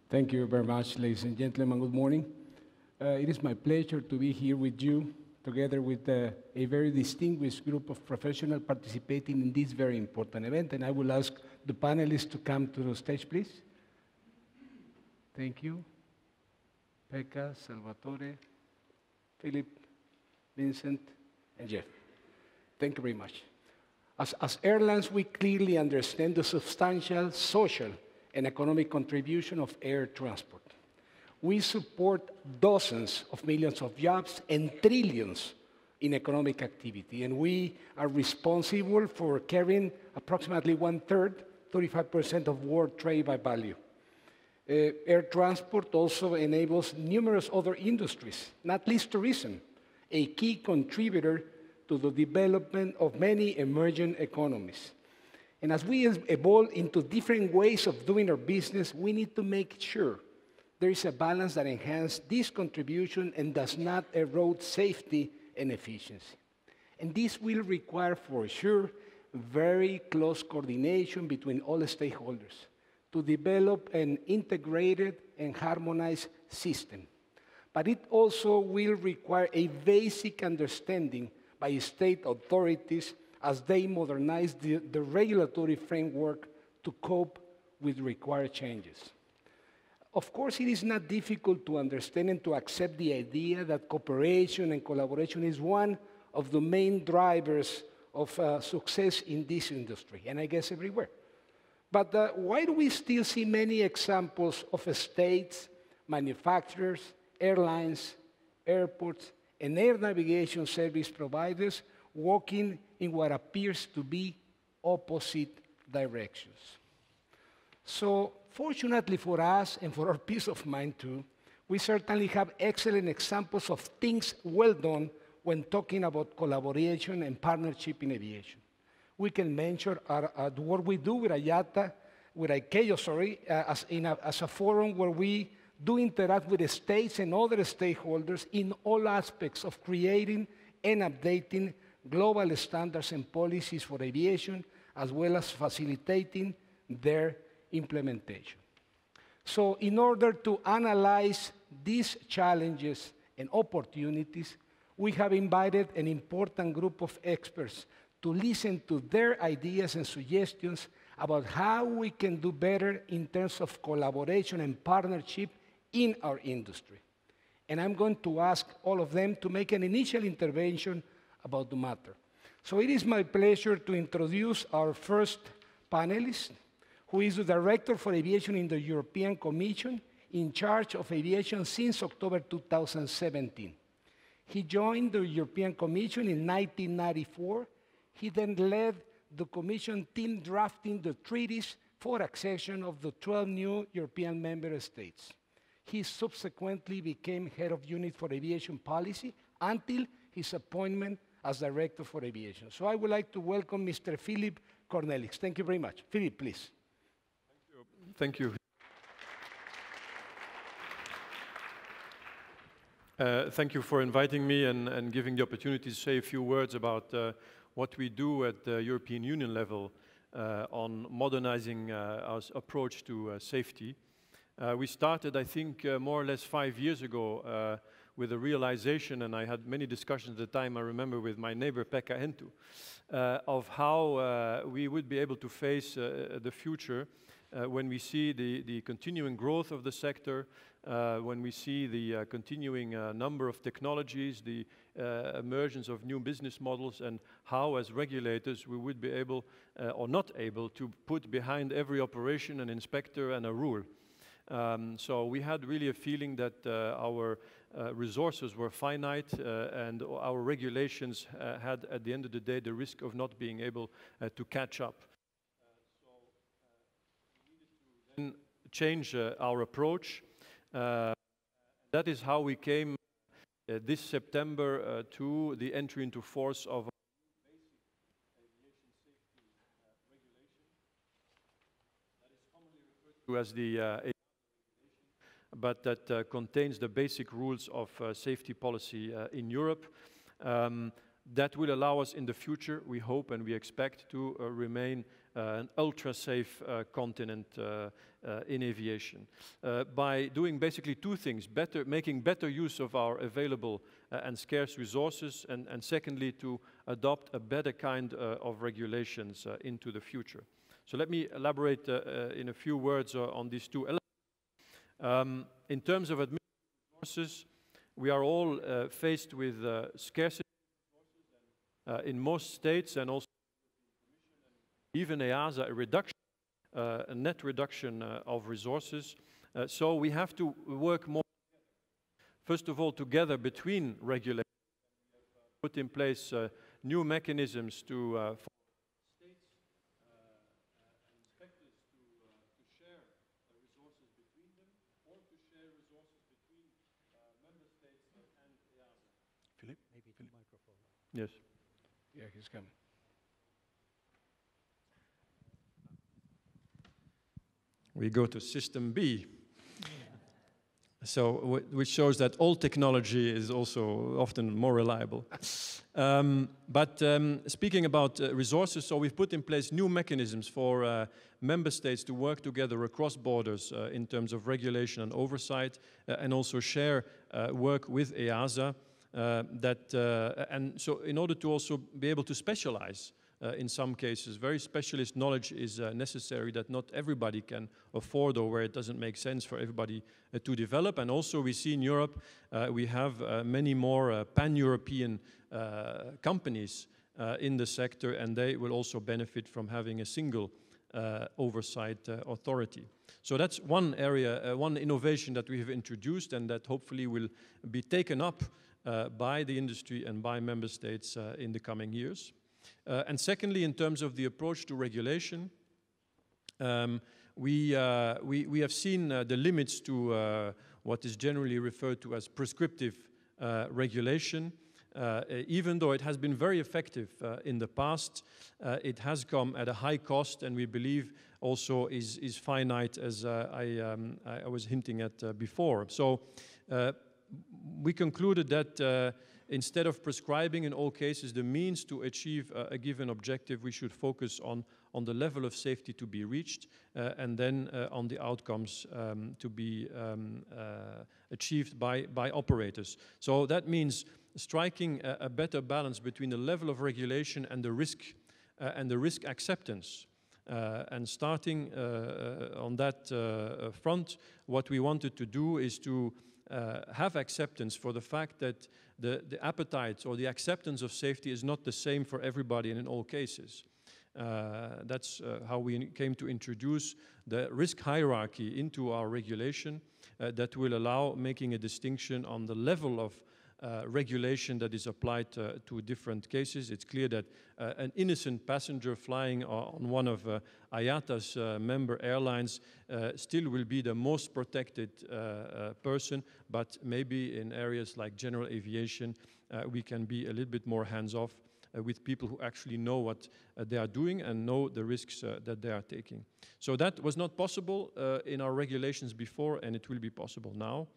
Thank you very much, ladies and gentlemen. Good morning. It is my pleasure to be here with you, together with a very distinguished group of professionals participating in this very important event. And I will ask the panelists to come to the stage, please. Thank you. Pekka, Salvatore, Filip, Vincent, and Geoff. Thank you very much. As airlines, we clearly understand the substantial social and economic contribution of air transport. We support dozens of millions of jobs and trillions in economic activity, and we are responsible for carrying approximately 1/3, 35% of world trade by value. Air transport also enables numerous other industries, not least tourism, a key contributor to the development of many emerging economies. And as we evolve into different ways of doing our business, we need to make sure there is a balance that enhances this contribution and does not erode safety and efficiency. And this will require, for sure, very close coordination between all stakeholders to develop an integrated and harmonized system. But it also will require a basic understanding by state authorities as they modernize the regulatory framework to cope with required changes. Of course, it is not difficult to understand and to accept the idea that cooperation and collaboration is one of the main drivers of success in this industry, and I guess everywhere. But why do we still see many examples of states, manufacturers, airlines, airports, and air navigation service providers walking in what appears to be opposite directions? So, fortunately for us and for our peace of mind too, we certainly have excellent examples of things well done when talking about collaboration and partnership in aviation. We can mention the work we do with IATA, with ICAO, as a forum where we do interact with the states and other stakeholders in all aspects of creating and updating global standards and policies for aviation, as well as facilitating their implementation. So in order to analyze these challenges and opportunities, we have invited an important group of experts to listen to their ideas and suggestions about how we can do better in terms of collaboration and partnership in our industry. And I'm going to ask all of them to make an initial intervention about the matter. So it is my pleasure to introduce our first panelist, who is the Director for Aviation in the European Commission, in charge of aviation since October 2017. He joined the European Commission in 1994. He then led the Commission team drafting the treaties for accession of the 12 new European member states. He subsequently became head of unit for aviation policy until his appointment as Director for Aviation. So I would like to welcome Mr. Filip Cornelis. Thank you very much. Filip, please. Thank you. Thank you for inviting me and giving the opportunity to say a few words about what we do at the European Union level on modernizing our approach to safety. We started, I think, more or less 5 years ago with a realization, and I had many discussions at the time, I remember, with my neighbor Pekka, Henttu, of how we would be able to face the future when we see the continuing growth of the sector, when we see the continuing number of technologies, the emergence of new business models, and how, as regulators, we would be able or not able to put behind every operation an inspector and a rule. So we had really a feeling that our resources were finite and our regulations had, at the end of the day, the risk of not being able to catch up. So we needed to then change our approach. That is how we came this September to the entry into force of a basic aviation safety regulation that is commonly referred to as the AeroSpace, but that contains the basic rules of safety policy in Europe. that will allow us in the future, we hope and we expect, to remain an ultra-safe continent in aviation. By doing basically two things: making better use of our available and scarce resources, and secondly, to adopt a better kind of regulations into the future. So let me elaborate in a few words on these two elements. In terms of administrative resources, we are all faced with scarcity in most states, and also even EASA, a net reduction of resources. So we have to work more, first of all, together between regulators. We have put in place new mechanisms to for states and inspectors to share resources between them, or to share resources between member states and EASA. Philip? Maybe the microphone. Yes. Yeah, he's coming. We go to system B. So, which shows that all technology is also often more reliable. Speaking about resources, so we've put in place new mechanisms for member states to work together across borders in terms of regulation and oversight, and also share work with EASA. And so in order to also be able to specialize in some cases, very specialist knowledge is necessary that not everybody can afford, or where it doesn't make sense for everybody to develop. And also we see in Europe, we have many more pan-European companies in the sector, and they will also benefit from having a single oversight authority. So that's one area, one innovation that we have introduced, and that hopefully will be taken up by the industry and by member states in the coming years. And secondly, in terms of the approach to regulation, we have seen the limits to what is generally referred to as prescriptive regulation. Even though it has been very effective in the past, it has come at a high cost, and we believe also is finite, as I was hinting at before. So we concluded that instead of prescribing in all cases the means to achieve a given objective, we should focus on the level of safety to be reached, and then on the outcomes to be achieved by operators. So that means striking a better balance between the level of regulation and the risk acceptance. And starting on that front, what we wanted to do is to have acceptance for the fact that the appetite or the acceptance of safety is not the same for everybody and in all cases. That's how we came to introduce the risk hierarchy into our regulation that will allow making a distinction on the level of regulation that is applied to different cases. It's clear that an innocent passenger flying on one of IATA's member airlines still will be the most protected person, but maybe in areas like general aviation, we can be a little bit more hands-off with people who actually know what they are doing and know the risks that they are taking. So that was not possible in our regulations before, and it will be possible now.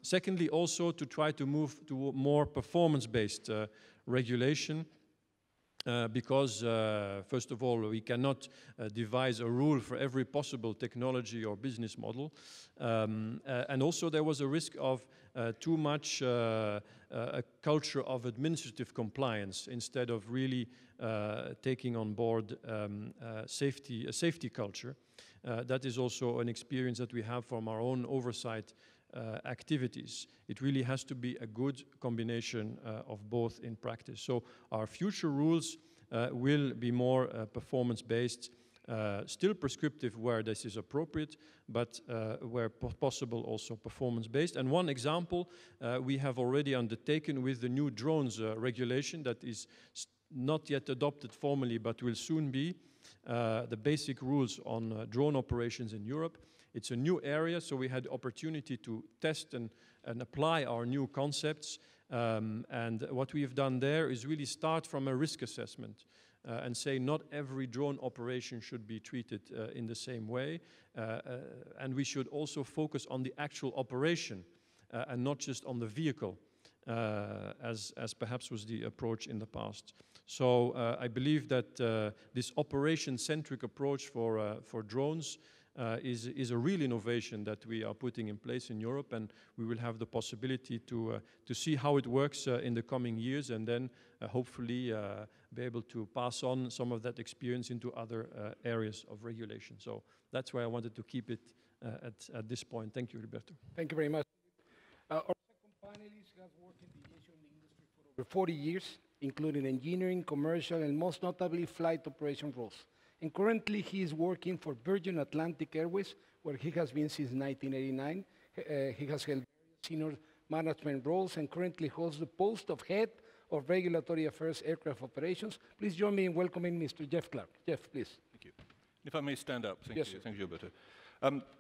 Secondly, also to try to move to more performance-based regulation, because first of all, we cannot devise a rule for every possible technology or business model. And also there was a risk of too much a culture of administrative compliance instead of really taking on board a safety culture. That is also an experience that we have from our own oversight activities. It really has to be a good combination of both in practice. So our future rules will be more performance-based, still prescriptive where this is appropriate, but where possible also performance-based. And one example we have already undertaken with the new drones regulation that is not yet adopted formally, but will soon be, the basic rules on drone operations in Europe. It's a new area, so we had the opportunity to test and apply our new concepts. And what we have done there is really start from a risk assessment and say not every drone operation should be treated in the same way. And we should also focus on the actual operation and not just on the vehicle. as perhaps was the approach in the past. So I believe that this operation-centric approach for drones is a real innovation that we are putting in place in Europe, and we will have the possibility to see how it works in the coming years, and then hopefully be able to pass on some of that experience into other areas of regulation. So that's why I wanted to keep it at this point. Thank you, Gilberto. Thank you very much. Our second panelist has worked in the aviation industry for over 40 years, including engineering, commercial, and most notably flight operation roles. And currently he is working for Virgin Atlantic Airways, where he has been since 1989. He has held senior management roles and currently holds the post of Head of Regulatory Affairs Aircraft Operations. Please join me in welcoming Mr. Geoff Clark. Geoff, please. Thank you. If I may stand up. Thank Yes, you. sir. Thank you, Gilberto.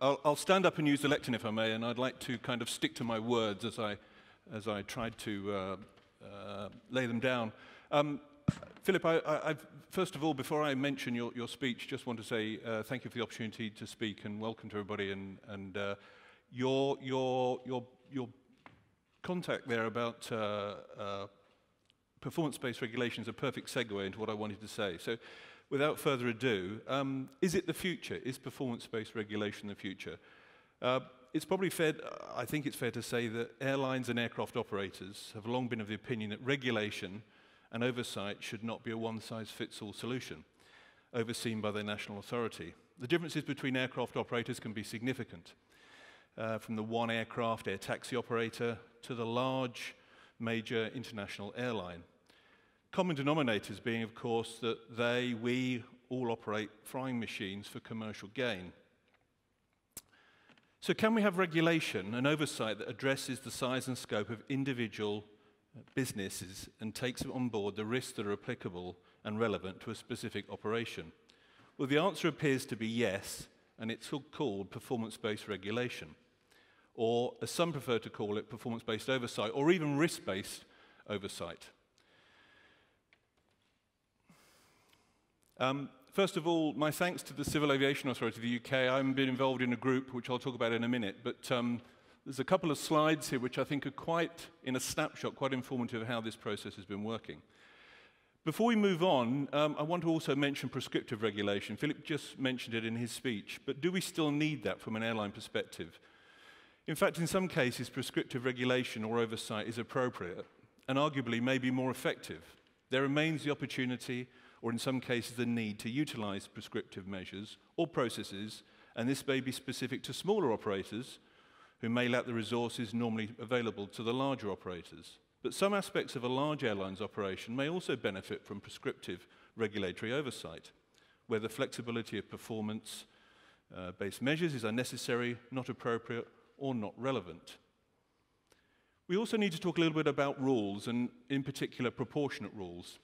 I'll stand up and use the lectern if I may, and I'd like to kind of stick to my words as I tried to lay them down. Philip, first of all, before I mention your speech, just want to say thank you for the opportunity to speak and welcome to everybody. And your contact there about performance-based regulation is a perfect segue into what I wanted to say. So, without further ado, is it the future? Is performance-based regulation the future? It's probably fair, I think it's fair to say that airlines and aircraft operators have long been of the opinion that regulation and oversight should not be a one-size-fits-all solution, overseen by the national authority. The differences between aircraft operators can be significant, from the one aircraft air taxi operator to the large major international airline. Common denominators being, of course, that we all operate flying machines for commercial gain. So can we have regulation and oversight that addresses the size and scope of individual businesses and takes on board the risks that are applicable and relevant to a specific operation? Well, the answer appears to be yes, and it's called performance-based regulation, or as some prefer to call it, performance-based oversight, or even risk-based oversight. First of all, my thanks to the Civil Aviation Authority of the UK. I've been involved in a group, which I'll talk about in a minute, but there's a couple of slides here which I think are quite, in a snapshot, quite informative of how this process has been working. Before we move on, I want to also mention prescriptive regulation. Filip just mentioned it in his speech, but do we still need that from an airline perspective? In fact, in some cases, prescriptive regulation or oversight is appropriate and arguably may be more effective. There remains the opportunity, or in some cases the need, to utilize prescriptive measures or processes, and this may be specific to smaller operators who may lack the resources normally available to the larger operators. But some aspects of a large airline's operation may also benefit from prescriptive regulatory oversight, where the flexibility of performance-based measures is unnecessary, not appropriate, or not relevant. We also need to talk a little bit about rules, and in particular proportionate rules.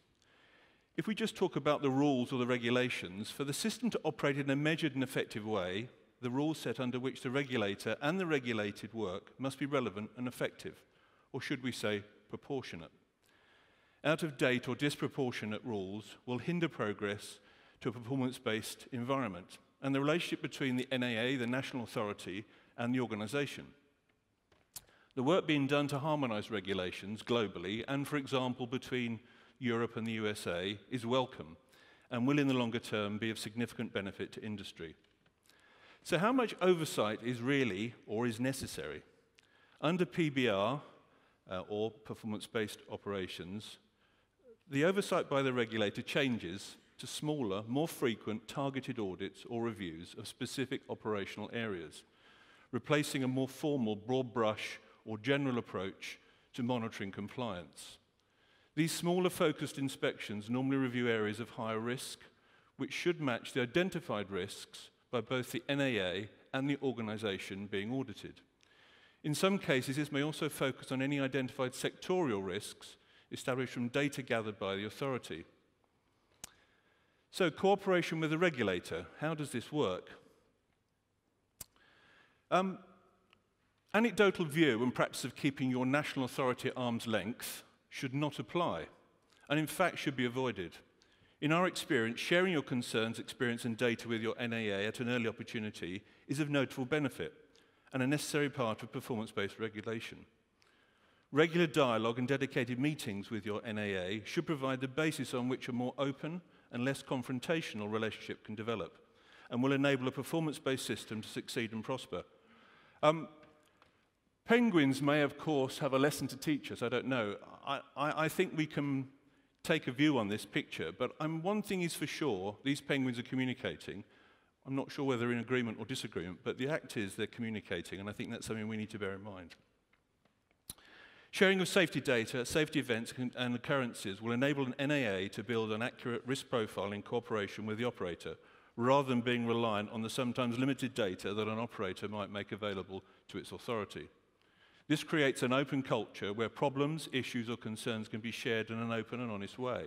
If we just talk about the rules or the regulations, for the system to operate in a measured and effective way, the rules set under which the regulator and the regulated work must be relevant and effective, or should we say proportionate. Out-of-date or disproportionate rules will hinder progress to a performance-based environment and the relationship between the NAA, the national authority, and the organisation. The work being done to harmonise regulations globally and, for example, between Europe and the USA is welcome and will in the longer term be of significant benefit to industry. So how much oversight is really or is necessary? Under PBR, or performance-based operations, the oversight by the regulator changes to smaller, more frequent targeted audits or reviews of specific operational areas, replacing a more formal, broad brush or general approach to monitoring compliance. These smaller focused inspections normally review areas of higher risk, which should match the identified risks by both the NAA and the organisation being audited. In some cases, this may also focus on any identified sectorial risks established from data gathered by the authority. So, cooperation with the regulator, how does this work? Anecdotal view and practice of keeping your national authority at arm's length should not apply, and in fact should be avoided. In our experience, sharing your concerns, experience and data with your NAA at an early opportunity is of notable benefit and a necessary part of performance-based regulation. Regular dialogue and dedicated meetings with your NAA should provide the basis on which a more open and less confrontational relationship can develop, and will enable a performance-based system to succeed and prosper. Penguins may, of course, have a lesson to teach us, I don't know. I think we can take a view on this picture, but one thing is for sure, these penguins are communicating. I'm not sure whether in agreement or disagreement, but the act is they're communicating, and I think that's something we need to bear in mind. Sharing of safety data, safety events and occurrences will enable an NAA to build an accurate risk profile in cooperation with the operator, rather than being reliant on the sometimes limited data that an operator might make available to its authority. This creates an open culture where problems, issues or concerns can be shared in an open and honest way.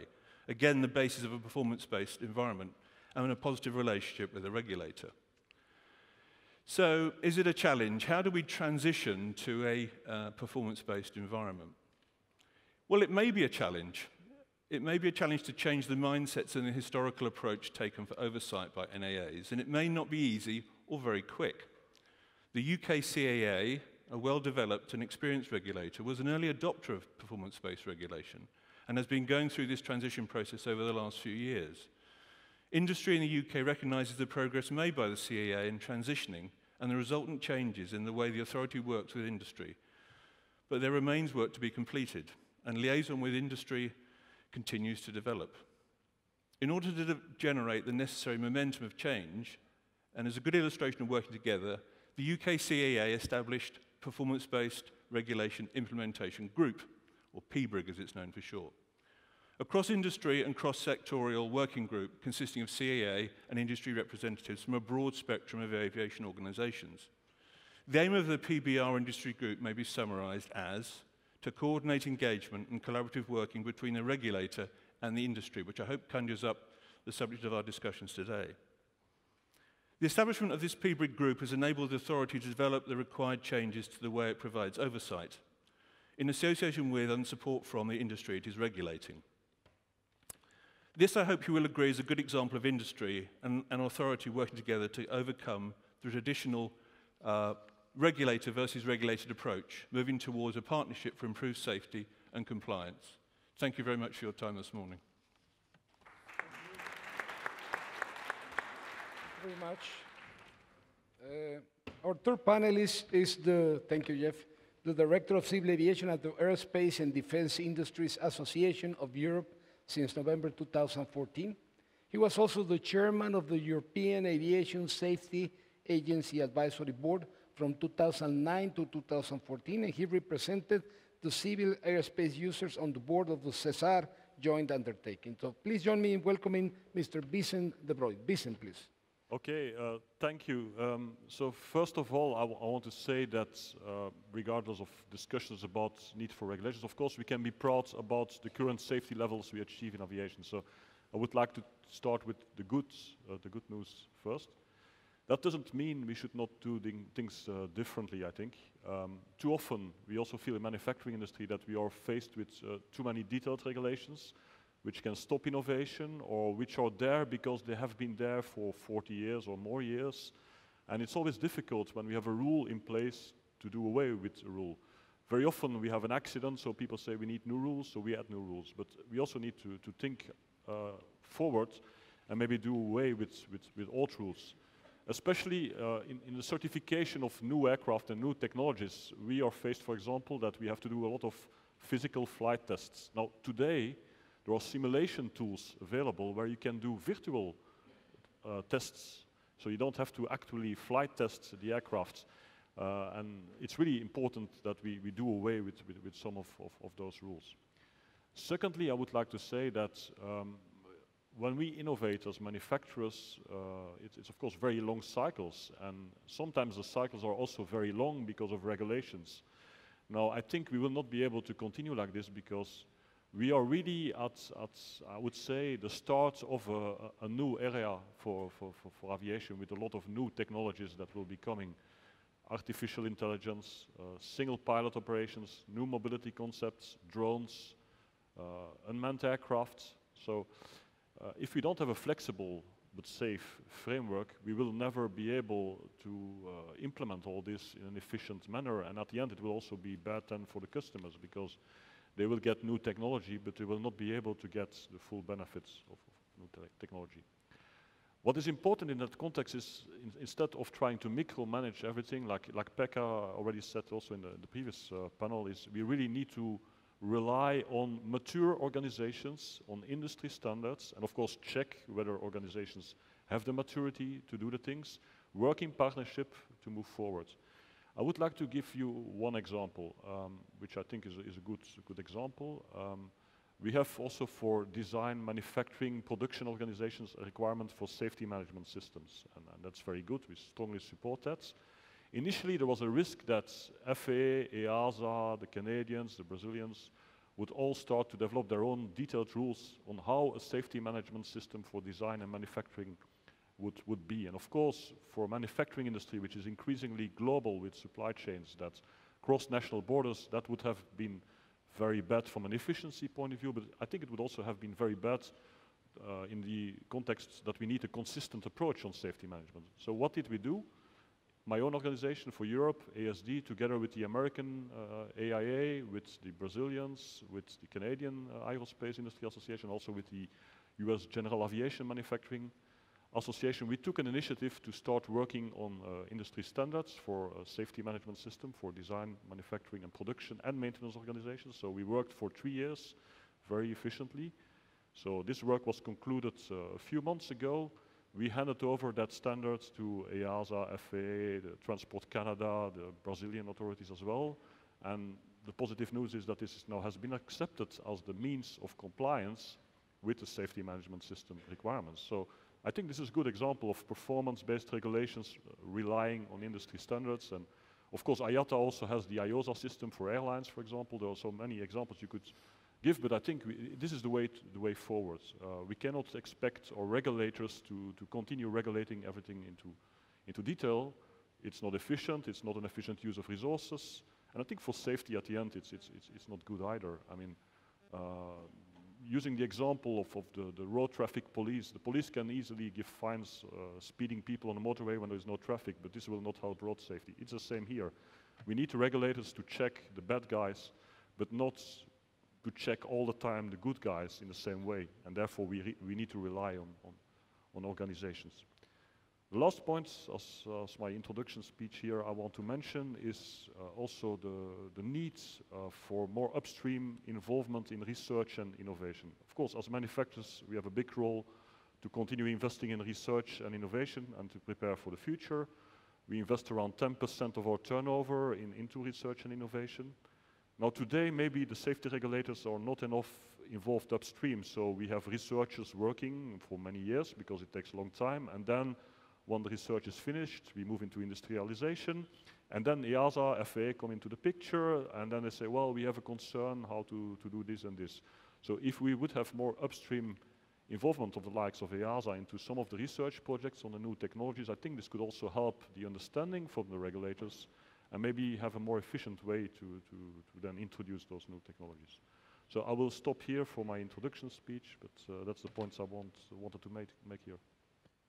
Again, the basis of a performance-based environment and a positive relationship with the regulator. So, is it a challenge? How do we transition to a performance-based environment? Well, it may be a challenge. It may be a challenge to change the mindsets and the historical approach taken for oversight by NAAs, and it may not be easy or very quick. The UK CAA, a well-developed and experienced regulator, was an early adopter of performance-based regulation and has been going through this transition process over the last few years. Industry in the UK recognises the progress made by the CAA in transitioning and the resultant changes in the way the authority works with industry. But there remains work to be completed, and liaison with industry continues to develop. In order to generate the necessary momentum of change, and as a good illustration of working together, the UK CAA established Performance-Based Regulation Implementation Group, or PBRIG as it's known for short. A cross-industry and cross-sectorial working group consisting of CAA and industry representatives from a broad spectrum of aviation organisations. The aim of the PBR industry group may be summarised as to coordinate engagement and collaborative working between the regulator and the industry, which I hope conjures up the subject of our discussions today. The establishment of this PBRIG group has enabled the authority to develop the required changes to the way it provides oversight, in association with and support from the industry it is regulating. This, I hope you will agree, is a good example of industry and authority working together to overcome the traditional regulator versus regulated approach, moving towards a partnership for improved safety and compliance. Thank you very much for your time this morning. Thank you very much. Our third panelist is thank you, Geoff, the Director of Civil Aviation at the Aerospace and Defense Industries Association of Europe since November 2014. He was also the chairman of the European Aviation Safety Agency Advisory Board from 2009 to 2014, and he represented the civil aerospace users on the board of the CESAR joint undertaking. So please join me in welcoming Mr. Vincent de Vroey. Vincent, please. Okay, thank you. So first of all, I want to say that regardless of discussions about need for regulations, of course we can be proud about the current safety levels we achieve in aviation. So I would like to start with the good news first. That doesn't mean we should not do things differently, I think. Too often we also feel in the manufacturing industry that we are faced with too many detailed regulations which can stop innovation, or which are there because they have been there for 40 years or more years. And it's always difficult when we have a rule in place to do away with a rule. Very often we have an accident, so people say we need new rules, so we add new rules. But we also need to think forward and maybe do away with old rules. Especially in the certification of new aircraft and new technologies, we are faced, for example, that we have to do a lot of physical flight tests. Now, today, there are simulation tools available where you can do virtual tests, so you don't have to actually flight test the aircraft. And it's really important that we do away with some of those rules. Secondly, I would like to say that when we innovate as manufacturers, it's of course very long cycles, and sometimes the cycles are also very long because of regulations. Now, I think we will not be able to continue like this because we are really at I would say, the start of a new area for aviation, with a lot of new technologies that will be coming. Artificial intelligence, single pilot operations, new mobility concepts, drones, unmanned aircraft. So If we don't have a flexible but safe framework, we will never be able to implement all this in an efficient manner, and at the end it will also be bad then for the customers, because they will get new technology, but they will not be able to get the full benefits of new technology. What is important in that context is, instead of trying to micromanage everything, like Pekka already said also in the previous panel, is we really need to rely on mature organizations, on industry standards, and of course check whether organizations have the maturity to do the things, work in partnership to move forward. I would like to give you one example, which I think is a good example. We have also for design, manufacturing, production organizations a requirement for safety management systems, and that's very good. We strongly support that. Initially, there was a risk that FAA, EASA, the Canadians, the Brazilians would all start to develop their own detailed rules on how a safety management system for design and manufacturing would be. And of course, for manufacturing industry, which is increasingly global with supply chains that cross national borders, that would have been very bad from an efficiency point of view, but I think it would also have been very bad in the context that we need a consistent approach on safety management. So what did we do? My own organization for Europe, ASD, together with the American AIA, with the Brazilians, with the Canadian Aerospace Industry Association, also with the US General Aviation Manufacturing Association, we took an initiative to start working on industry standards for a safety management system for design, manufacturing, and production and maintenance organizations. So we worked for 3 years very efficiently. So this work was concluded a few months ago. We handed over that standards to EASA, FAA, the Transport Canada, the Brazilian authorities as well. And the positive news is that this now has been accepted as the means of compliance with the safety management system requirements. So I think this is a good example of performance-based regulations relying on industry standards. And of course, IATA also has the IOSA system for airlines, for example. There are so many examples you could give, but I think this is the way forward. We cannot expect our regulators to continue regulating everything into detail. It's not efficient. It's not an efficient use of resources. And I think for safety at the end, it's not good either. I mean, using the example of the road traffic police, the police can easily give fines speeding people on the motorway when there is no traffic, but this will not help road safety. It's the same here. We need the regulators to check the bad guys, but not to check all the time the good guys in the same way, and therefore we need to rely on organizations. The last point, as my introduction speech here I want to mention, is also the need for more upstream involvement in research and innovation. Of course, as manufacturers, we have a big role to continue investing in research and innovation and to prepare for the future. We invest around 10% of our turnover into research and innovation. Now today, maybe the safety regulators are not enough involved upstream, so we have researchers working for many years because it takes a long time, and then when the research is finished, we move into industrialization, and then EASA, FAA come into the picture, and then they say, well, we have a concern how to do this and this. So if we would have more upstream involvement of the likes of EASA into some of the research projects on the new technologies, I think this could also help the understanding from the regulators and maybe have a more efficient way to then introduce those new technologies. So I will stop here for my introduction speech, but that's the points I wanted to make here.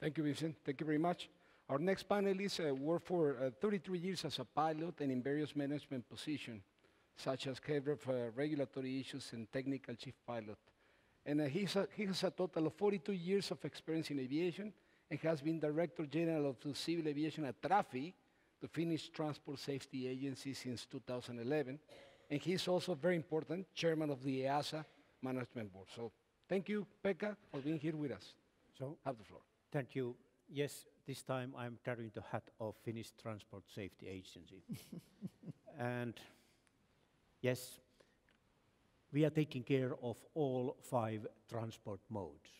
Thank you, Vincent. Thank you very much. Our next panelist worked for 33 years as a pilot and in various management positions, such as head of regulatory issues and technical chief pilot. And he has a total of 42 years of experience in aviation and has been Director General of the Civil Aviation at TRAFI, the Finnish Transport Safety Agency, since 2011. And he's also, very important, Chairman of the EASA Management Board. So thank you, Pekka, for being here with us. So, have the floor. Thank you. Yes, this time I'm carrying the hat of Finnish Transport Safety Agency. And yes, we are taking care of all 5 transport modes.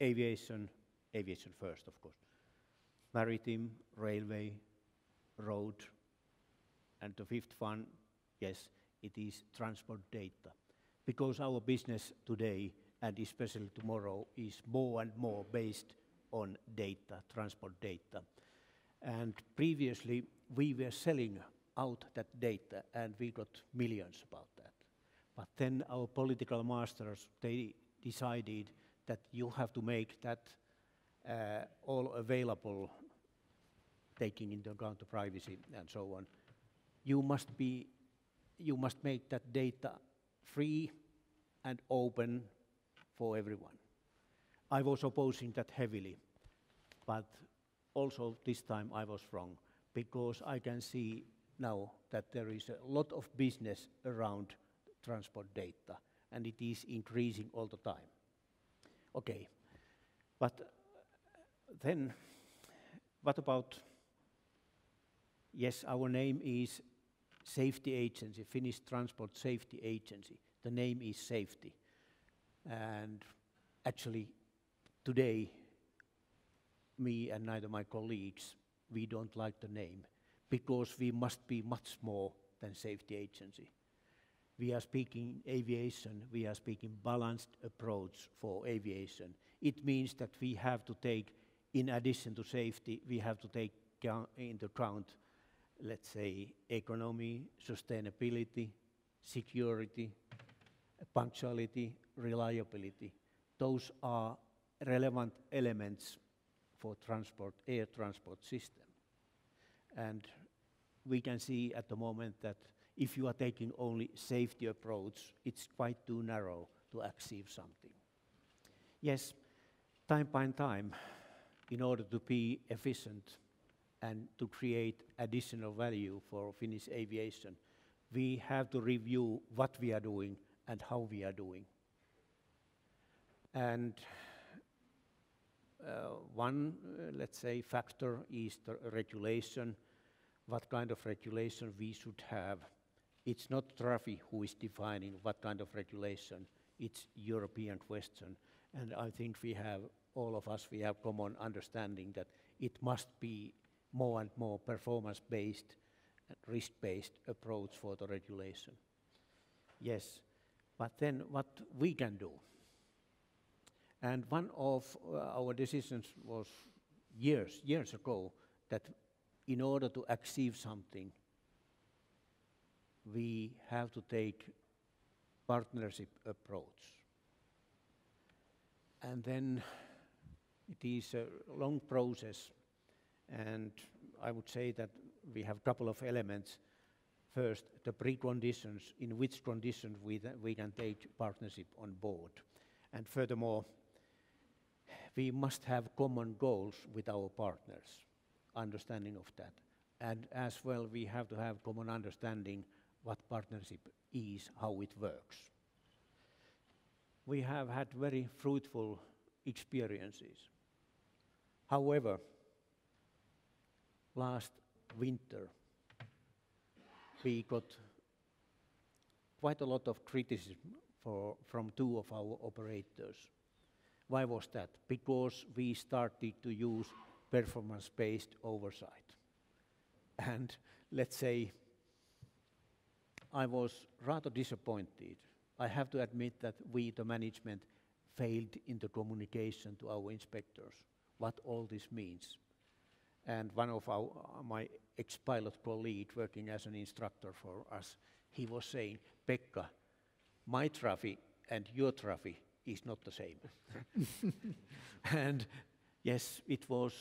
Aviation first, of course. Maritime, railway, road, and the 5th one, yes, it is transport data. Because our business today, and especially tomorrow, is more and more based on data, transport data. And previously, we were selling out that data, and we got millions about that. But then our political masters, they decided that you have to make that all available, taking into account the privacy and so on. You must make that data free and open for everyone. I was opposing that heavily, but also this time I was wrong, because I can see now that there is a lot of business around transport data, and it is increasing all the time. Okay, but then what about, yes, our name is Safety Agency, Finnish Transport Safety Agency. The name is safety. And actually, today, me and neither my colleagues, we don't like the name, because we must be much more than safety agency. We are speaking aviation, we are speaking balanced approach for aviation. It means that we have to take, in addition to safety, we have to take into account, let's say, economy, sustainability, security, punctuality, reliability. Those are relevant elements for transport, air transport system. And we can see at the moment that if you are taking only safety approach, it's quite too narrow to achieve something. Yes, time by time, in order to be efficient and to create additional value for Finnish aviation, we have to review what we are doing and how we are doing. And one, let's say, factor is the regulation, what kind of regulation we should have. It's not TRAFI who is defining what kind of regulation, it's European question. And I think we have, all of us, we have common understanding that it must be more and more performance-based, risk-based approach for the regulation. Yes, but then what we can do? And one of our decisions was years ago that in order to achieve something, we have to take partnership approach. And then it is a long process, and I would say that we have a couple of elements. First, the preconditions, in which conditions we can take partnership on board. And furthermore, we must have common goals with our partners, understanding of that. And as well, we have to have common understanding what partnership is, how it works. We have had very fruitful experiences. However, last winter, we got quite a lot of criticism from two of our operators. Why was that? Because we started to use performance-based oversight. And let's say, I was rather disappointed. I have to admit that we, the management, failed in the communication to our inspectors, what all this means. And one of my ex-pilot colleague working as an instructor for us, he was saying, Pekka, my TRAFI and your TRAFI is not the same. And yes, it was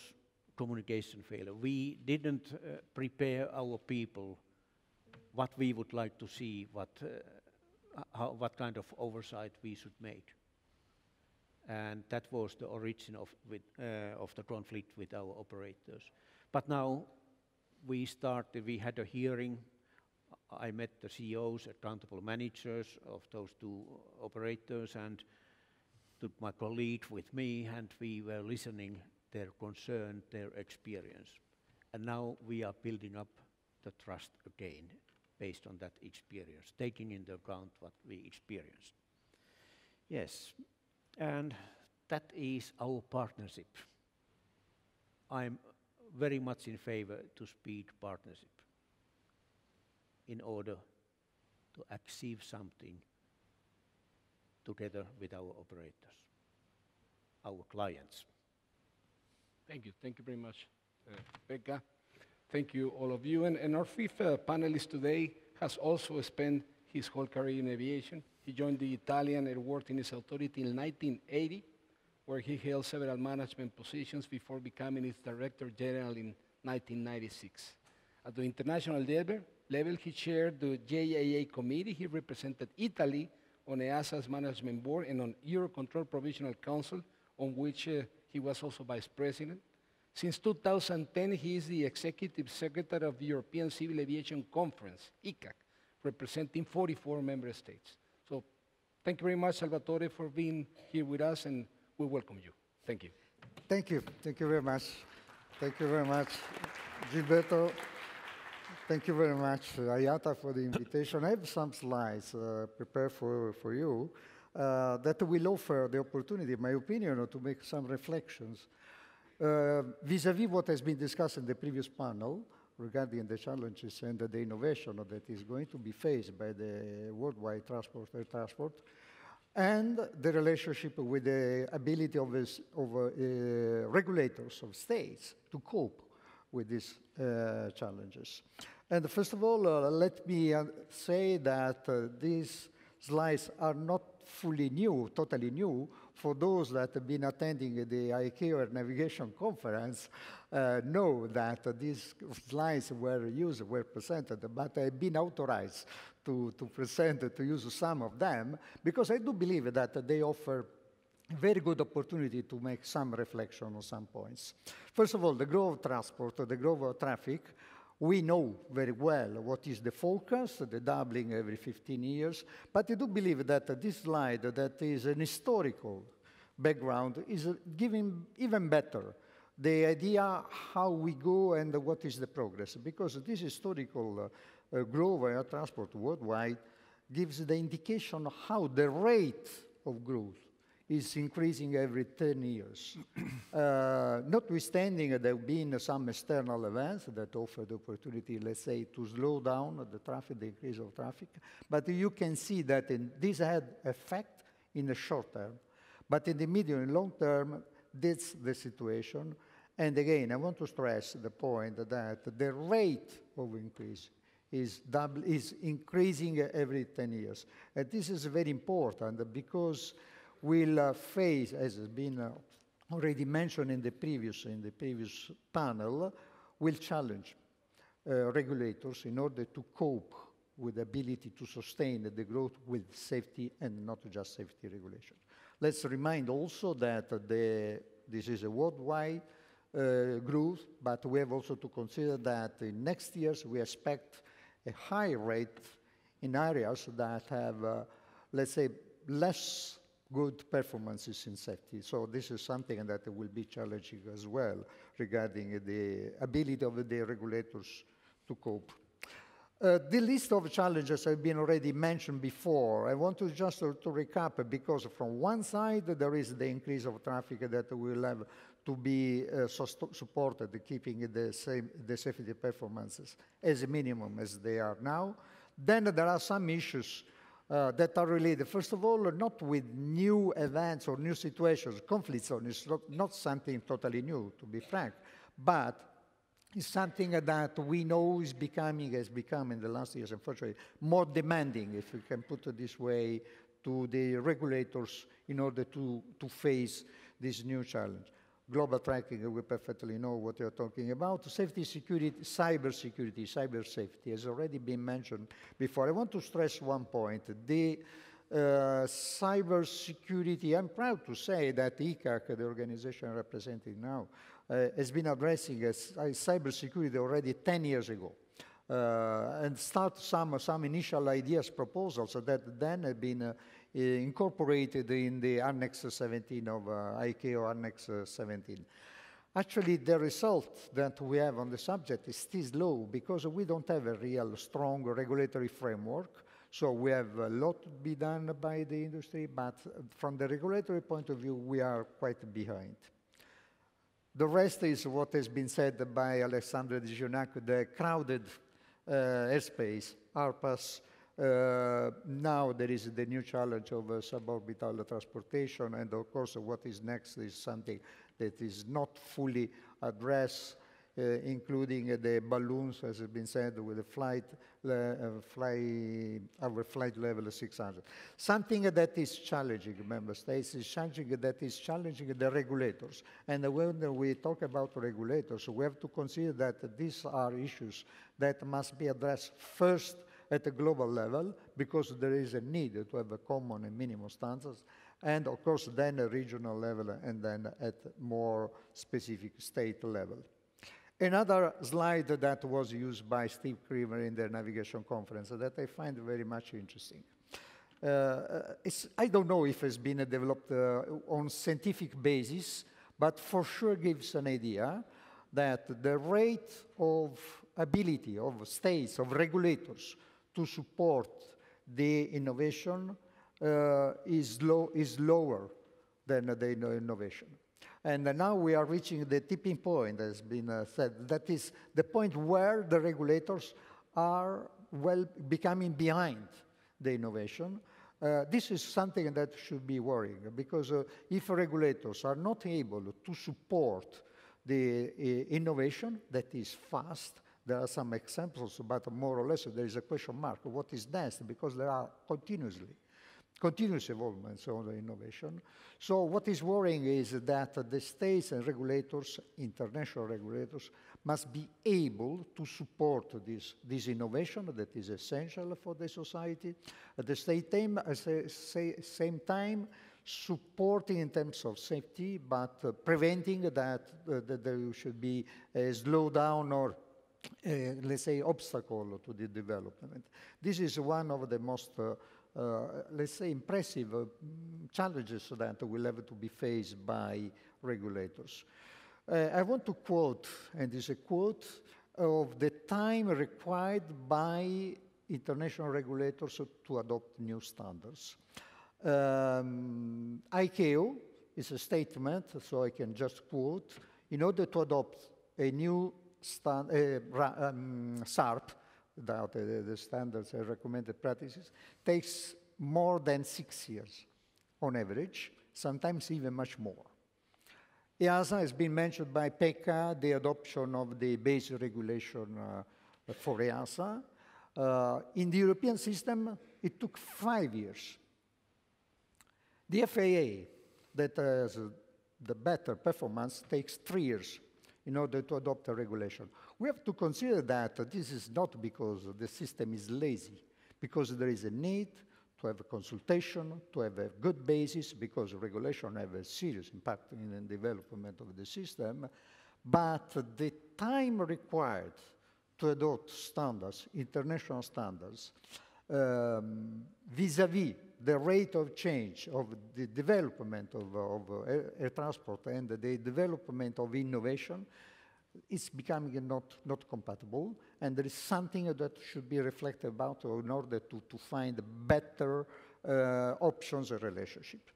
communication failure. We didn't prepare our people what we would like to see, what kind of oversight we should make. And that was the origin of the conflict with our operators. But now we had a hearing. I met the CEOs, accountable managers of those two operators, and took my colleague with me, and we were listening their concern, their experience. And now we are building up the trust again based on that experience, taking into account what we experienced. Yes, and that is our partnership. I'm very much in favor to speed partnership in order to achieve something together with our operators, our clients. Thank you very much, Pekka. Thank you, all of you. And our fifth panelist today has also spent his whole career in aviation. He joined the Italian Airworthiness Authority in 1980 where he held several management positions before becoming its Director General in 1996. At the international level, he chaired the JAA committee. He represented Italy on EASA's management board and on Eurocontrol Provisional Council, on which he was also vice president. Since 2010, he is the executive secretary of the European Civil Aviation Conference, ECAC, representing 44 member states. So thank you very much, Salvatore, for being here with us, and we welcome you. Thank you. Thank you. Thank you very much. Thank you very much, Gilberto. Thank you very much, IATA, for the invitation. I have some slides prepared for you that will offer the opportunity, in my opinion, to make some reflections vis-à-vis what has been discussed in the previous panel regarding the challenges and the innovation that is going to be faced by the worldwide air transport, and the relationship with the ability of regulators of states to cope with these challenges. And first of all, let me say that these slides are not fully new, totally new. For those that have been attending the ICAO Navigation Conference, know that these slides were presented, but I've been authorized to use some of them, because I do believe that they offer very good opportunity to make some reflection on some points. First of all, the growth of transport, the growth of traffic. We know very well what is the forecast, the doubling every 15 years, but I do believe that this slide, that is an historical background, is giving even better the idea how we go and what is the progress, because this historical growth of air transport worldwide gives the indication of how the rate of growth is increasing every 10 years. Notwithstanding there have been some external events that offer the opportunity, let's say, to slow down the traffic, the increase of traffic, but you can see that this had effect in the short term. But in the medium and long term, that's the situation. And again, I want to stress the point that the rate of increase is increasing every 10 years. And this is very important because we'll face, as has been already mentioned in the previous panel, will challenge regulators in order to cope with the ability to sustain the growth with safety and not just safety regulation. Let's remind also that this is a worldwide growth, but we have also to consider that in next years we expect a high rate in areas that have, let's say, less good performances in safety. So this is something that will be challenging as well regarding the ability of the regulators to cope. The list of challenges have been already mentioned before. I want to just to recap, because from one side there is the increase of traffic that will have to be supported, keeping the safety performances as a minimum as they are now. Then there are some issues that are related, first of all, not with new events or new situations. Conflicts is not something totally new, to be frank, but it's something that we know has become in the last years, unfortunately, more demanding, if we can put it this way, to the regulators in order to face this new challenge. Global tracking, we perfectly know what you're talking about. Safety, security, cyber security, cyber safety has already been mentioned before. I want to stress one point. The cyber security, I'm proud to say that ECAC, the organization representing now, has been addressing cyber security already 10 years ago. And start some initial ideas, proposals that then have been incorporated in the Annex 17 of ICAO Annex 17. Actually, the result that we have on the subject is still low because we don't have a real strong regulatory framework. So we have a lot to be done by the industry, but from the regulatory point of view, we are quite behind. The rest is what has been said by Alexandre de Gionac, the crowded airspace, ARPAs. Now there is the new challenge of suborbital transportation, and of course what is next is something that is not fully addressed including the balloons, as has been said, with the our flight level 600. Something that is challenging member states is challenging the regulators. And when we talk about regulators, we have to consider that these are issues that must be addressed first at a global level, because there is a need to have a common and minimum standards, and of course then a regional level, and then at more specific state level. Another slide that was used by Steve Creamer in the navigation conference that I find very much interesting. I don't know if it's been developed on scientific basis, but for sure gives an idea that the rate of ability of states, of regulators, to support the innovation is lower than the innovation. And now we are reaching the tipping point, as has been said. That is the point where the regulators are becoming behind the innovation. This is something that should be worrying, because if regulators are not able to support the innovation that is fast, there are some examples, but more or less there is a question mark. What is next? Because there are continuous evolvements on the innovation. So what is worrying is that the states and regulators, international regulators, must be able to support this innovation that is essential for the society. At the same time, supporting in terms of safety, but preventing that there should be a slowdown or let's say, obstacle to the development. This is one of the most, let's say, impressive challenges that will have to be faced by regulators. I want to quote, and this is a quote, of the time required by international regulators to adopt new standards. ICAO is a statement, so I can just quote, in order to adopt a new SARP, the standards and recommended practices, takes more than 6 years on average, sometimes even much more. EASA has been mentioned by Pekka, the adoption of the base regulation for EASA. In the European system, it took 5 years. The FAA, that has the better performance, takes 3 years in order to adopt a regulation. We have to consider that this is not because the system is lazy, because there is a need to have a consultation, to have a good basis, because regulation have a serious impact in the development of the system, but the time required to adopt standards, international standards, vis-à-vis the rate of change of the development of air transport and the development of innovation is becoming not compatible, and there is something that should be reflected about in order to find better options and relationship.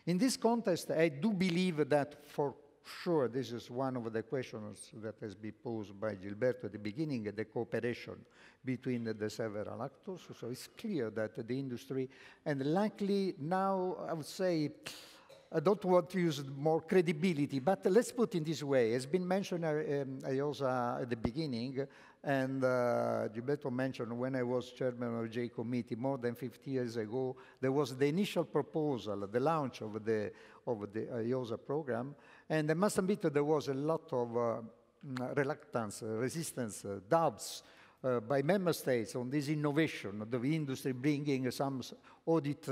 In this context, I do believe that for sure this is one of the questions that has been posed by Gilberto at the beginning, the cooperation between the several actors. So it's clear that the industry, and likely now I would say, I don't want to use more credibility, but let's put it this way. It's been mentioned IOSA at the beginning, and Gilberto mentioned when I was chairman of J Committee more than 50 years ago, there was the initial proposal, the launch of the IOSA program, and I must admit that there was a lot of reluctance, resistance, doubts by member states on this innovation of the industry bringing some audit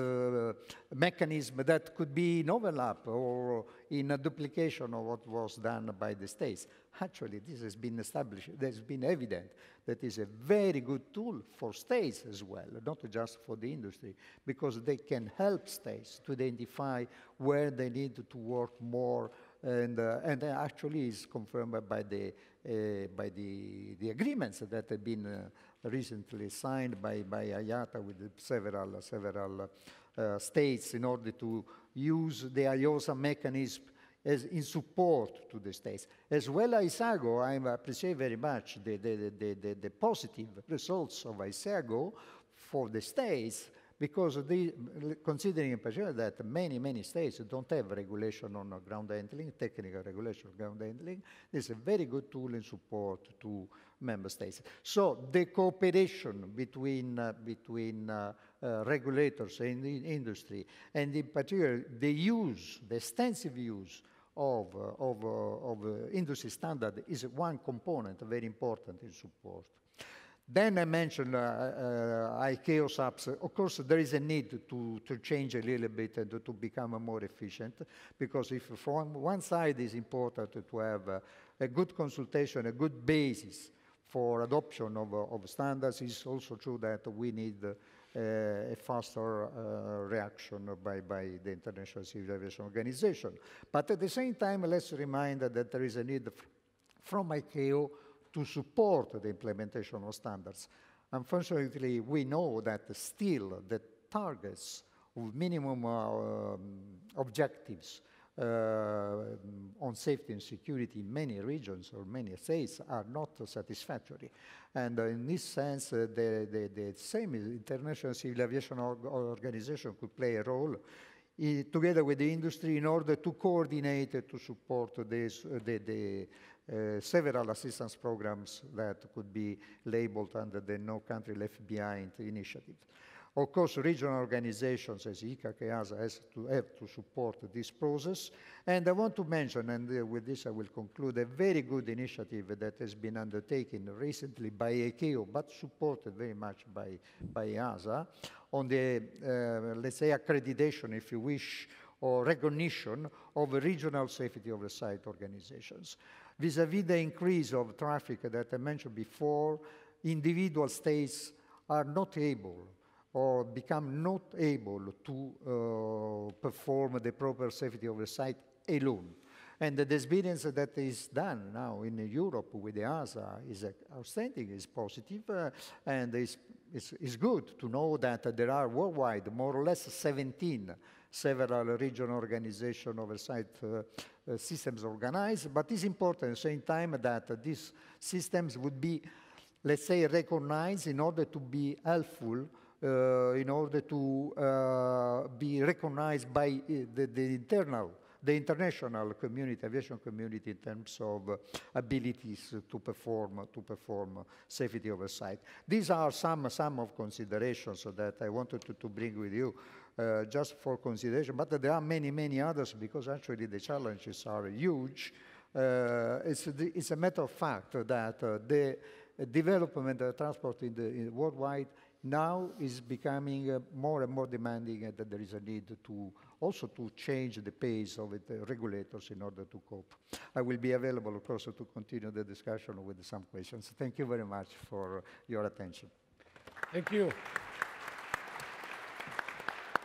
mechanism that could be in overlap or in a duplication of what was done by the states. Actually, this has been established, there's been evident that is a very good tool for states as well, not just for the industry, because they can help states to identify where they need to work more, and actually is confirmed by the agreements that have been recently signed by IATA with several states in order to use the IOSA mechanism as in support to the states. As well as ISAGO, I appreciate very much the positive results of ISAGO for the states, because considering in particular that many states don't have regulation on ground handling, technical regulation of ground handling, this is a very good tool in support to member states. So the cooperation between regulators and the industry, and in particular the extensive use of industry standard is one component very important in support. Then I mentioned ICAO subs. Of course, there is a need to change a little bit and to become more efficient, because if from one side it's important to have a good consultation, a good basis for adoption of standards, it's also true that we need a faster reaction by the International Civil Aviation Organization. But at the same time, let's remind that there is a need from ICAO to support the implementation of standards. Unfortunately, we know that still the targets of minimum objectives on safety and security in many regions or many states are not satisfactory. And in this sense, the same International Civil Aviation Organization could play a role together with the industry in order to coordinate to support this, several assistance programs that could be labeled under the No Country Left Behind initiative. Of course, regional organizations as ECAC, EASA have to support this process. And I want to mention, and with this I will conclude, a very good initiative that has been undertaken recently by ICAO, but supported very much by EASA, on the, let's say, accreditation, if you wish, or recognition of regional safety oversight organizations. Vis-à-vis the increase of traffic that I mentioned before, individual states are not able or become not able to perform the proper safety oversight alone. And the experience that is done now in Europe with the EASA is outstanding, is positive, and it's good to know that there are worldwide more or less 17 several regional organization oversight systems organized, but it's important at the same time that these systems would be, let's say, recognized in order to be helpful, in order to be recognized by the international community, aviation community, in terms of abilities to perform safety oversight. These are some of considerations that I wanted to bring with you, just for consideration. But there are many others, because actually the challenges are huge. It's a matter of fact that the development of transport in worldwide now is becoming more and more demanding, and that there is a need to also to change the pace of the regulators in order to cope. I will be available, of course, to continue the discussion with some questions. Thank you very much for your attention. Thank you.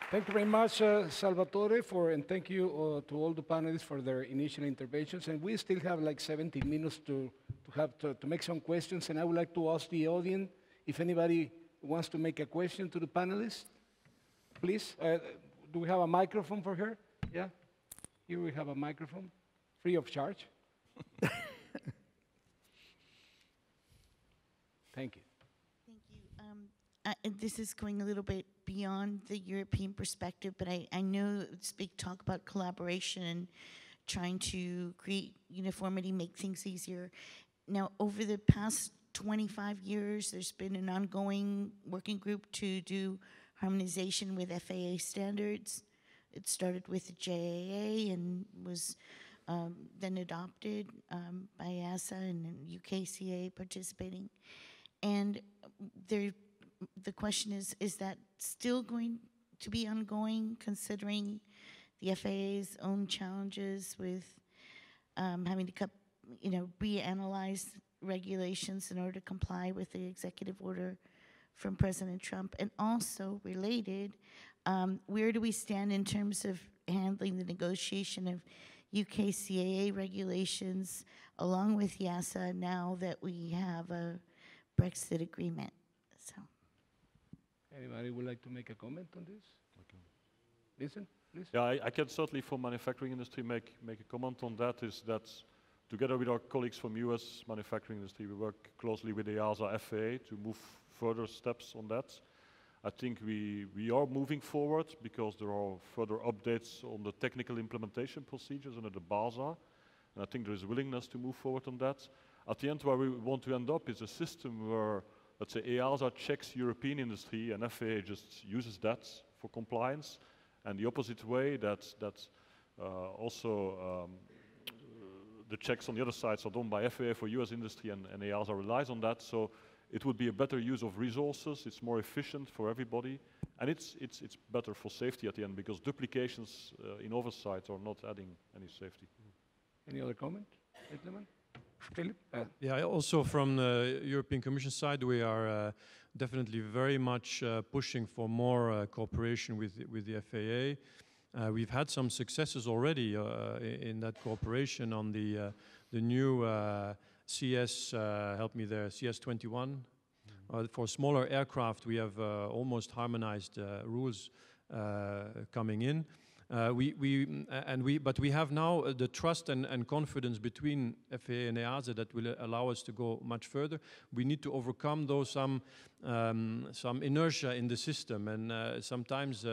Thank you very much, Salvatore, and thank you to all the panelists for their initial interventions. And we still have like 17 minutes to make some questions. And I would like to ask the audience if anybody wants to make a question to the panelists, please. Do we have a microphone for her? Yeah? Here we have a microphone, free of charge. Thank you. Thank you. This is going a little bit beyond the European perspective, but I know it's big talk about collaboration and trying to create uniformity, make things easier. Now, over the past 25 years, there's been an ongoing working group to do harmonization with FAA standards. It started with the JAA and was then adopted by EASA and UKCA participating. And the question is that still going to be ongoing, considering the FAA's own challenges with having to reanalyze regulations in order to comply with the executive order from President Trump? And also related, where do we stand in terms of handling the negotiation of UKCAA regulations along with EASA now that we have a Brexit agreement? So, anybody would like to make a comment on this? Okay. Vincent, please. Yeah, I can certainly, for manufacturing industry, make a comment on that. Is that together with our colleagues from US manufacturing industry, we work closely with the EASA FAA to move further steps on that. I think we are moving forward because there are further updates on the technical implementation procedures under the BASA, and I think there is willingness to move forward on that. At the end, where we want to end up is a system where, let's say, EASA checks European industry and FAA just uses that for compliance, and the opposite way, that also the checks on the other side are done by FAA for US industry, and EASA relies on that. So it would be a better use of resources, it's more efficient for everybody, and it's better for safety at the end, because duplications in oversight are not adding any safety. Any other comment, gentlemen? Filip? Yeah, also from the European Commission side, we are definitely very much pushing for more cooperation with the FAA. We've had some successes already in that cooperation on the new CS, help me there, CS21. For smaller aircraft, we have almost harmonized rules coming in. But we have now the trust and confidence between FAA and EASA that will allow us to go much further. We need to overcome, though, some inertia in the system, and sometimes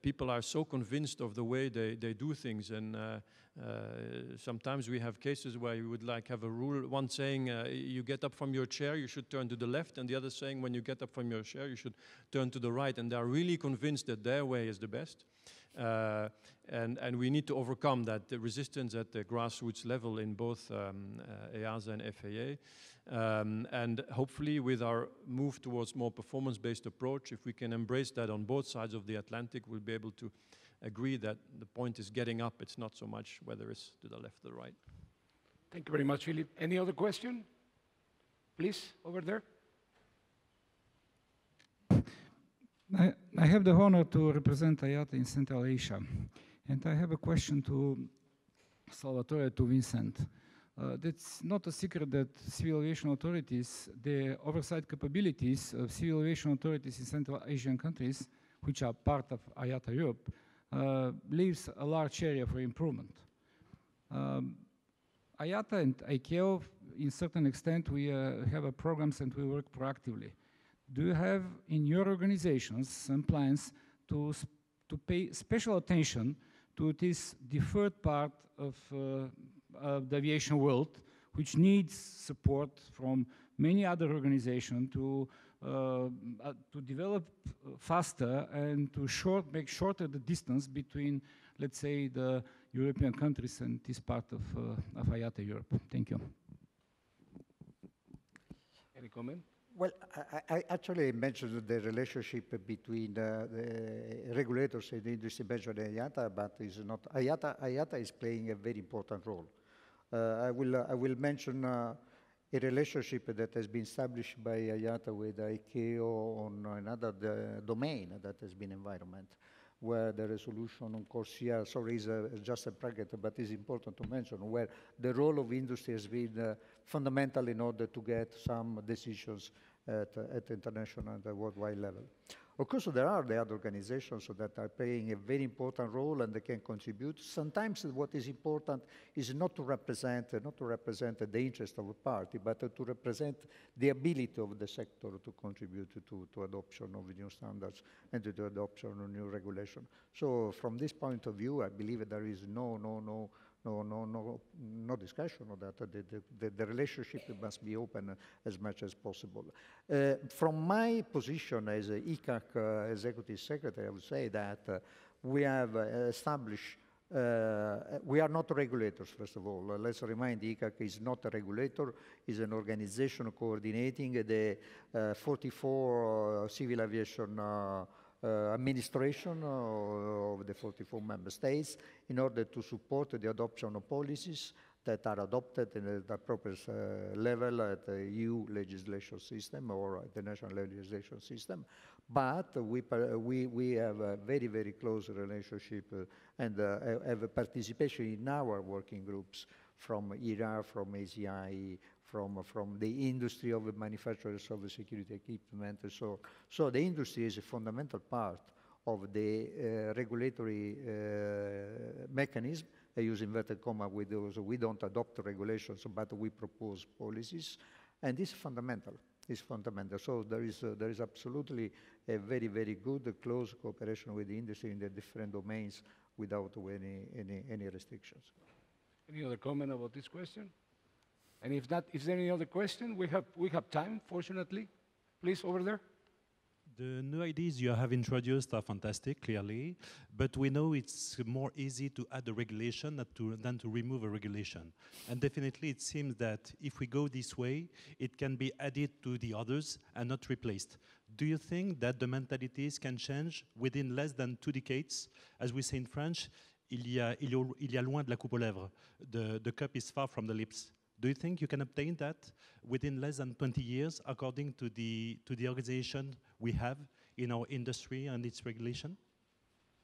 people are so convinced of the way they do things, and sometimes we have cases where you would like have a rule, one saying you get up from your chair, you should turn to the left, and the other saying when you get up from your chair, you should turn to the right, and they are really convinced that their way is the best. And we need to overcome that, the resistance at the grassroots level in both EASA and FAA. And hopefully with our move towards more performance-based approach, if we can embrace that on both sides of the Atlantic, we'll be able to agree that the point is getting up. It's not so much whether it's to the left or the right. Thank you very much, Filip. Any other question? Please, over there. I have the honor to represent IATA in Central Asia, and I have a question to Salvatore, to Vincent. It's not a secret that civil aviation authorities, the oversight capabilities of civil aviation authorities in Central Asian countries, which are part of IATA Europe, leaves a large area for improvement. IATA and ICAO, in certain extent, we have programs and we work proactively. Do you have in your organizations some plans to pay special attention to this deferred part of the aviation world, which needs support from many other organizations to develop faster and to make shorter the distance between, let's say, the European countries and this part of IATA Europe? Thank you. Any comment? Well, I actually mentioned the relationship between the regulators and the industry mentioned IATA, but it's not IATA is playing a very important role. I will mention a relationship that has been established by IATA with ICAO on another domain that has been environment, where the resolution on CORSIA, sorry, is just a bracket, but it's important to mention, where the role of industry has been fundamental in order to get some decisions at international and worldwide level. Of course, there are the other organizations that are playing a very important role and they can contribute. Sometimes what is important is not to represent the interest of a party, but to represent the ability of the sector to contribute to adoption of new standards and to the adoption of new regulation. So from this point of view, I believe there is no discussion of that. The relationship must be open as much as possible. From my position as ECAC Executive Secretary, I would say that we have established, we are not regulators, first of all. Let's remind, ECAC is not a regulator, is an organization coordinating the 44 civil aviation administration of the 44 member states in order to support the adoption of policies that are adopted at the appropriate level at the EU legislation system or at the national legislation system. But we have a very, very close relationship and have a participation in our working groups from ERA, from ACI, from the industry of the manufacturers of the security equipment. So the industry is a fundamental part of the regulatory mechanism. I use inverted comma with those. We don't adopt regulations, but we propose policies. And this is fundamental. is fundamental. So there is absolutely a very, very good close cooperation with the industry in the different domains without any restrictions. Any other comment about this question? And if not, is there any other question? We have time, fortunately. Please, over there. The new ideas you have introduced are fantastic, clearly, but we know it's more easy to add a regulation than to remove a regulation. And definitely it seems that if we go this way, it can be added to the others and not replaced. Do you think that the mentalities can change within less than 2 decades? As we say in French, il y a loin de la coupe aux lèvres. The cup is far from the lips. Do you think you can obtain that within less than 20 years, according to the organization we have in our industry and its regulation?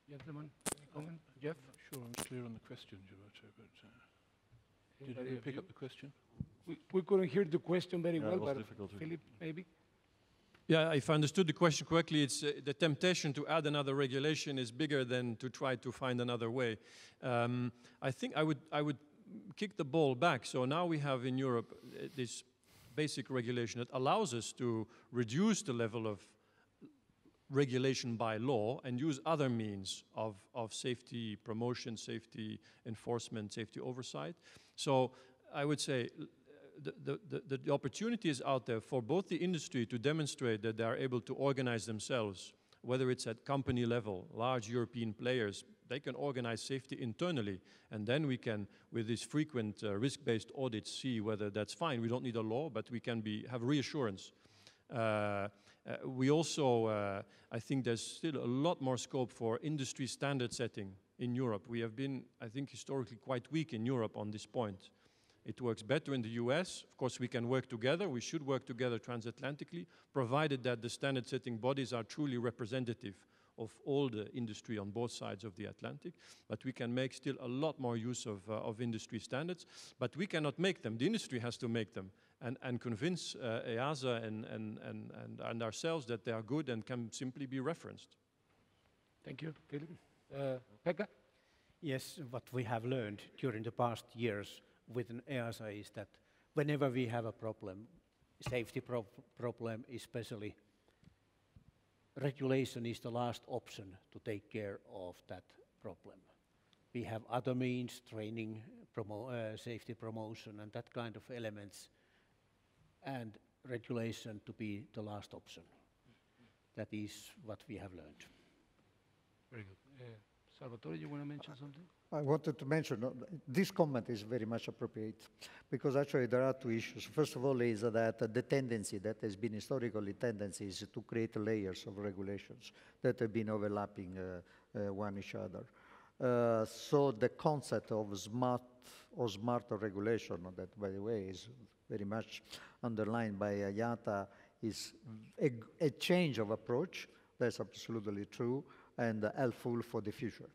Gentlemen, any comment? Geoff? I'm not sure I'm clear on the question, Gilberto, but did you pick up the question? We couldn't hear the question very well, it was but difficult to Filip, maybe? Yeah, if I understood the question correctly, it's the temptation to add another regulation is bigger than to try to find another way. I think I would kick the ball back. So now we have in Europe this basic regulation that allows us to reduce the level of regulation by law and use other means of safety promotion, safety enforcement, safety oversight. So I would say the opportunity is out there for both the industry to demonstrate that they are able to organize themselves, whether it's at company level, large European players, they can organize safety internally, and then we can, with these frequent risk-based audits, see whether that's fine. We don't need a law, but we can have reassurance. We also, I think there's still a lot more scope for industry standard setting in Europe. We have been, I think, historically quite weak in Europe on this point. It works better in the US. Of course, we can work together. We should work together transatlantically, provided that the standard setting bodies are truly representative of all the industry on both sides of the Atlantic. But we can make still a lot more use of industry standards. But we cannot make them. The industry has to make them and convince EASA and ourselves that they are good and can simply be referenced. Thank you, Filip. Pekka? Yes, what we have learned during the past years with an EASA is that whenever we have a problem, safety problem especially, regulation is the last option to take care of that problem. We have other means, training, safety promotion and that kind of elements, and regulation to be the last option. That is what we have learned. Very good. Salvatore, you want to mention something? I wanted to mention, this comment is very much appropriate, because actually there are two issues. First of all is that the tendency that has been historically tendencies to create layers of regulations that have been overlapping one each other. So the concept of smarter regulation, that by the way is very much underlined by IATA, is a change of approach. That's absolutely true and helpful for the future.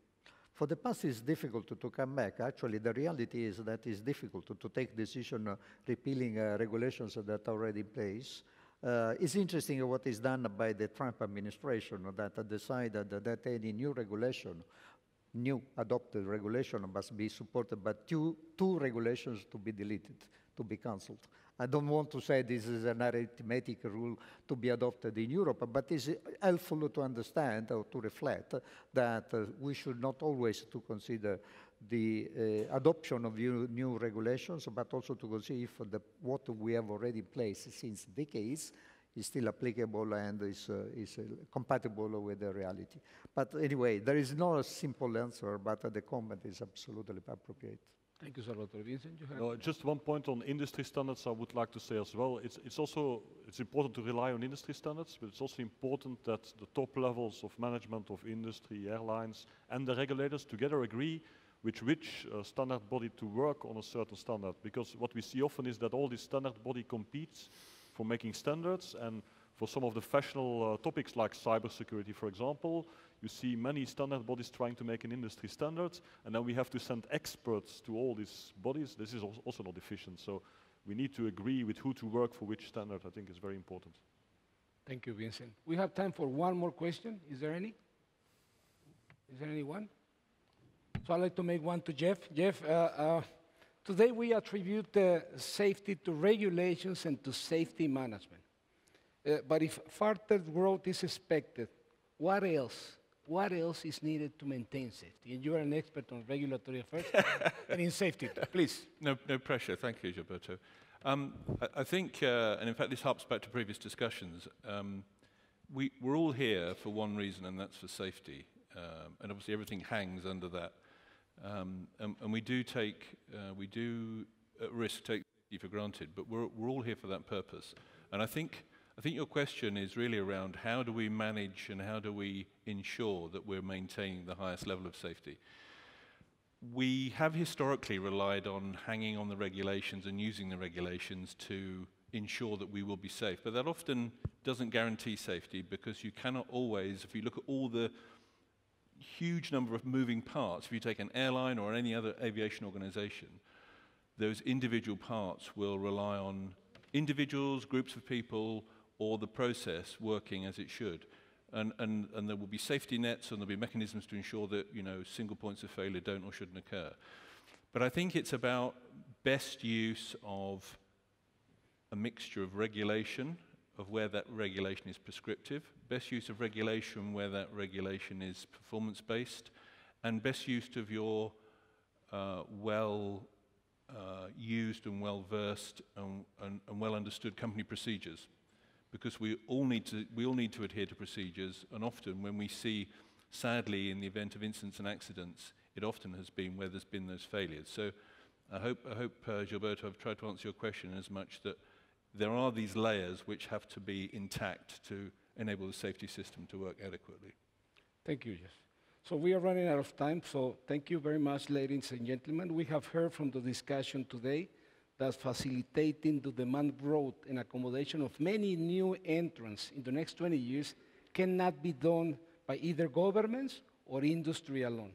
For the past, it's difficult to come back. Actually, the reality is that it's difficult to take decision repealing regulations that are already in place. It's interesting what is done by the Trump administration that decided that any new regulation, new adopted regulation must be supported by two regulations to be deleted, to be cancelled. I don't want to say this is an arithmetic rule to be adopted in Europe, but it's helpful to understand or to reflect that we should not always to consider the adoption of new regulations, but also to consider if what we have already in place since decades is still applicable and is compatible with the reality. But anyway, there is no simple answer, but the comment is absolutely appropriate. Thank you, Salvatore. Vincent, you have just one point on industry standards I would like to say as well. It's important to rely on industry standards, but it's also important that the top levels of management of industry, airlines, and the regulators together agree with which standard body to work on a certain standard. Because what we see often is that all this standard body competes for making standards, and for some of the fashionable topics like cybersecurity, for example, you see many standard bodies trying to make an industry standard, and then we have to send experts to all these bodies. This is also not efficient. So we need to agree with who to work for which standard. I think is very important. Thank you, Vincent. We have time for one more question. Is there any? Is there anyone? So I'd like to make one to Geoff. Geoff, today we attribute safety to regulations and to safety management. But if further growth is expected, what else? What else is needed to maintain safety? And you are an expert on regulatory affairs and in safety. Please. No pressure. Thank you, Gilberto. I think, and in fact this harps back to previous discussions, we're all here for one reason, and that's for safety. And obviously everything hangs under that. And we do at risk take safety for granted, but we're all here for that purpose. And I think your question is really around how do we manage and how do we ensure that we're maintaining the highest level of safety. We have historically relied on hanging on the regulations and using the regulations to ensure that we will be safe, but that often doesn't guarantee safety, because you cannot always, if you look at all the huge number of moving parts, if you take an airline or any other aviation organization, those individual parts will rely on individuals, groups of people, or the process working as it should. And there will be safety nets and there'll be mechanisms to ensure that, you know, single points of failure don't or shouldn't occur. But I think it's about best use of a mixture of regulation, of where that regulation is prescriptive, best use of regulation where that regulation is performance-based, and best use of your used and well-versed and well-understood company procedures. Because we all need to adhere to procedures, and often when we see, sadly, in the event of incidents and accidents, it often has been where there's been those failures. So I hope Gilberto, I've tried to answer your question as much that there are these layers which have to be intact to enable the safety system to work adequately. Thank you, Geoff. So we are running out of time, so thank you very much, ladies and gentlemen. We have heard from the discussion today that facilitating the demand growth and accommodation of many new entrants in the next 20 years cannot be done by either governments or industry alone.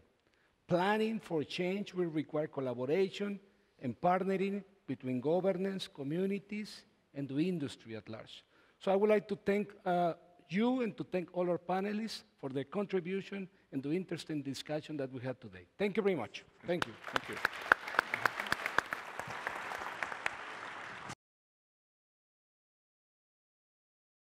Planning for change will require collaboration and partnering between governments, communities, and the industry at large. So I would like to thank you and to thank all our panelists for their contribution and the interesting discussion that we had today. Thank you very much. Thank you. Thank you.